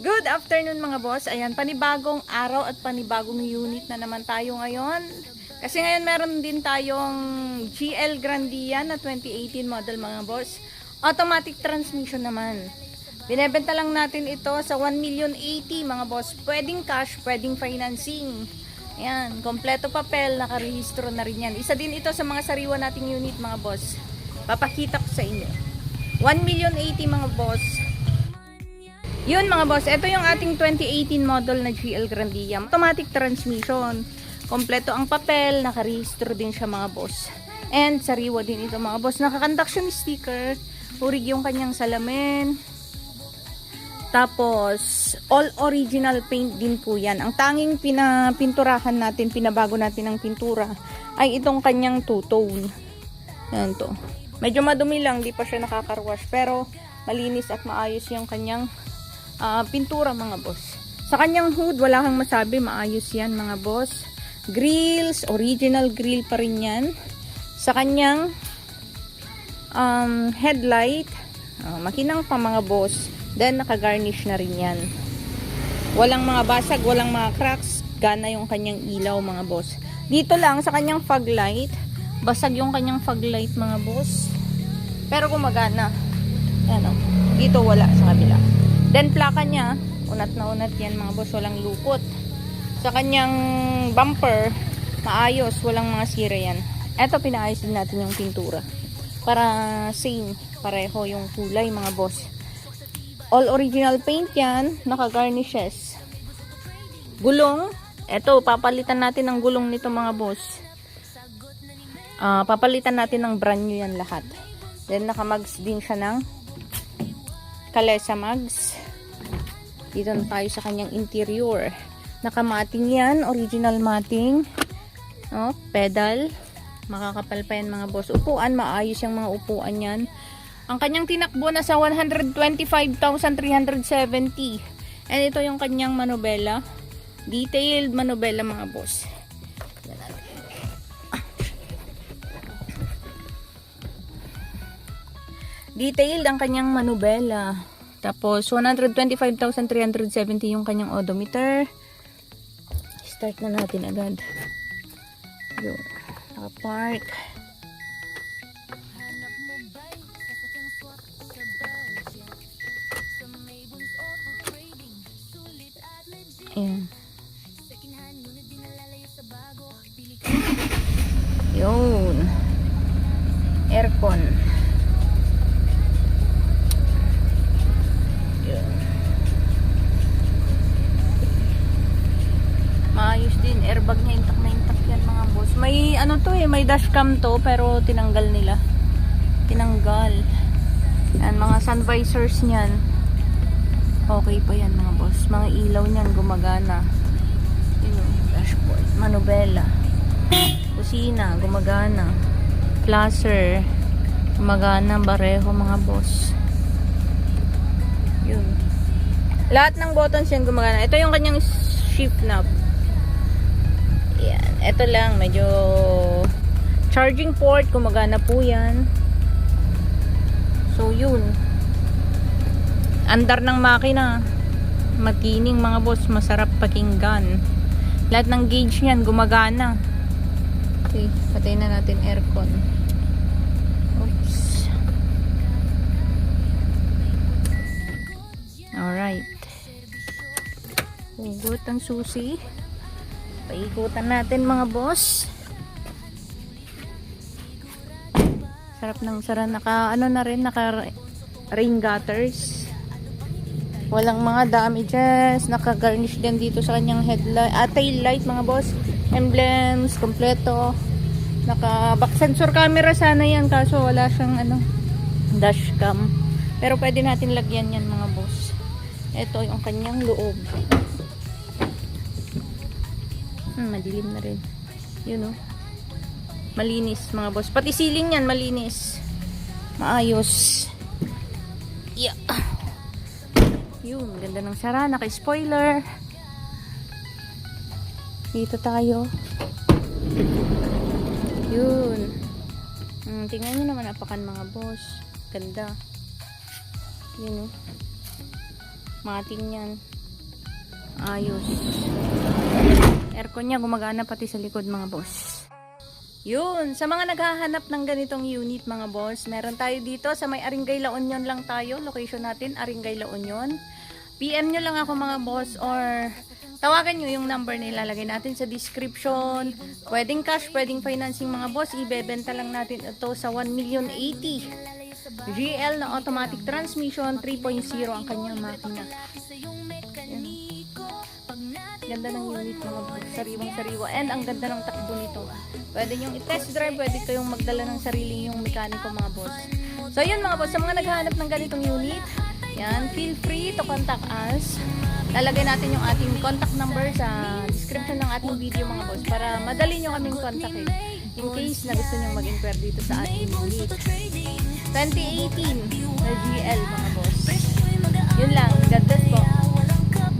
Good afternoon mga boss. Ayan, panibagong araw at panibagong unit na naman tayo ngayon. Kasi ngayon meron din tayong GL Grandia na 2018 model mga boss. Automatic transmission naman. Binebenta lang natin ito sa 1,080,000 mga boss. Pwedeng cash, pwedeng financing. Ayan, kompleto papel, nakarehistro na rin yan. Isa din ito sa mga sariwa nating unit mga boss. Papakita ko sa inyo. 1,080,000 mga boss. Yun mga boss, ito yung ating 2018 model na GL Grandia. Automatic transmission. Kompleto ang papel, nakarehistro din siya mga boss. And sariwa din ito mga boss. Nakakandaksyon sticker. Hurig yung kanyang salamin. Tapos, all original paint din po yan. Ang tanging pinapinturahan natin, pinabago natin ng pintura, ay itong kanyang two-tone. Yan to. Medyo madumi lang, di pa siya nakakarwash. Pero, malinis at maayos yung kanyang pintura mga boss. Sa kanyang hood, wala kang masabi, maayos yan mga boss. Grills, original grill pa rin yan. Sa kanyang headlight, makinang pa mga boss. Then nakagarnish na rin yan. Walang mga basag, walang mga cracks. Gana yung kanyang ilaw mga boss. Dito lang sa kanyang fog light, basag yung kanyang fog light mga boss. Pero gumagana. Yan o. Dito wala sa kabila. Then plaka niya, unat na unat yan mga boss, walang lukot. Sa kanyang bumper, maayos, walang mga sira yan. Eto, pinaayos din natin yung pintura. Para same, pareho yung kulay mga boss. All original paint yan, naka-garnishes. Gulong, eto, papalitan natin ang gulong nito mga boss. Papalitan natin ng brand new yan lahat. Then naka-mags din siya ng Kalesa mags. Dito na tayo sa kanyang interior. Nakamating yan. Original mating. Oh, pedal. Makakapal pa yan mga boss. Upuan. Maayos yung mga upuan yan. Ang kanyang tinakbo na sa 125,370. And ito yung kanyang manubela. Detailed manubela mga boss. Detailed ang kanyang manubela. Tapos, 125,370 yung kanyang odometer. Start na natin agad. Yun. Naka-park. Ayan. Yun. Aircon. Maayos din. Airbag niya intact na intact yan mga boss. May ano to may dashcam to pero tinanggal nila. Tinanggal. Yan, mga sun visors niyan. Okay pa yan mga boss. Mga ilaw niyan gumagana. Yun, dashboard. Manubela. Kusina, gumagana. Placer. Gumagana, bareho mga boss. Yun. Lahat ng buttons yan gumagana. Ito yung kanyang shift knob. Yan. Ito lang, medyo charging port, gumagana po yan. So, yun. Andar ng makina. Matining mga boss, masarap pakinggan. Lahat ng gauge niyan, gumagana. Okay, patay na natin aircon. Oops. Alright. Hugot ang susi. Paikutan natin mga boss. Sarap ng sara. Naka rain gutters. Walang mga damages. Naka-garnish din dito sa kanyang headlight. Tail light mga boss. Emblems. Kompleto. Naka-back sensor camera sana yan. Kaso wala siyang dashcam. Pero pwede natin lagyan yan mga boss. Ito yung kanyang loob. Madilim na rin. Yun o. Malinis mga boss. Pati ceiling yan, malinis. Maayos. Yeah. Yun, ganda ng sara. Naka-spoiler. Dito tayo. Yun. Tingnan nyo naman apakan mga boss. Ganda. Yun o. Mating yan. Ayos. Aircon niya gumagana pati sa likod mga boss. Yun, sa mga naghahanap ng ganitong unit mga boss, meron tayo dito sa may Aringay La Union lang tayo. Location natin, Aringay La Union. PM nyo lang ako mga boss or tawagan nyo yung number na ilalagay natin sa description. Pwedeng cash, pwedeng financing mga boss. Ibebenta lang natin ito sa 1,080,000. GL na automatic transmission, 3.0 ang kanyang makina. Yan. Ganda ng unit mga boss, sariwang-sariwa. And ang ganda ng takbo nito. Pwede nyo i-test drive, pwede kayong magdala ng sarili yung mekaniko mga boss. So yun mga boss, sa mga naghahanap ng ganitong unit, yan, feel free to contact us. Lalagay natin yung ating contact number sa description ng ating video mga boss para madali nyo kaming kontakin in case na gusto nyo mag-inquire dito sa ating unit. 2018 na GL